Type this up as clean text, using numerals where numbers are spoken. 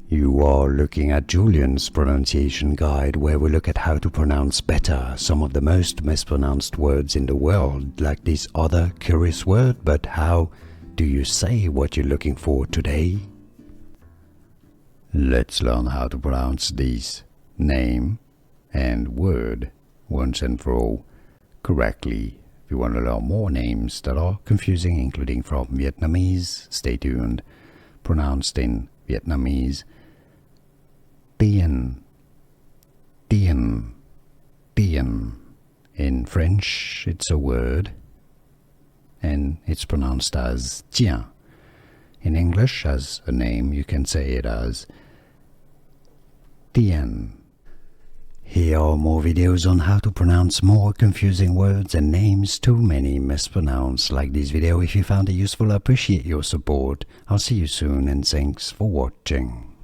You are looking at Julian's pronunciation guide, where we look at how to pronounce better some of the most mispronounced words in the world, like this other curious word. But how do you say what you're looking for today? Let's learn how to pronounce this name and word once and for all correctly. If you want to learn more names that are confusing, including from Vietnamese, stay tuned. Pronounced in Vietnamese: Tien, Tien, Tien. In French, it's a word, and it's pronounced as Tien. In English, as a name, you can say it as Tien. Here are more videos on how to pronounce more confusing words and names too many mispronounced. Like this video if you found it useful. I appreciate your support. I'll see you soon, and thanks for watching.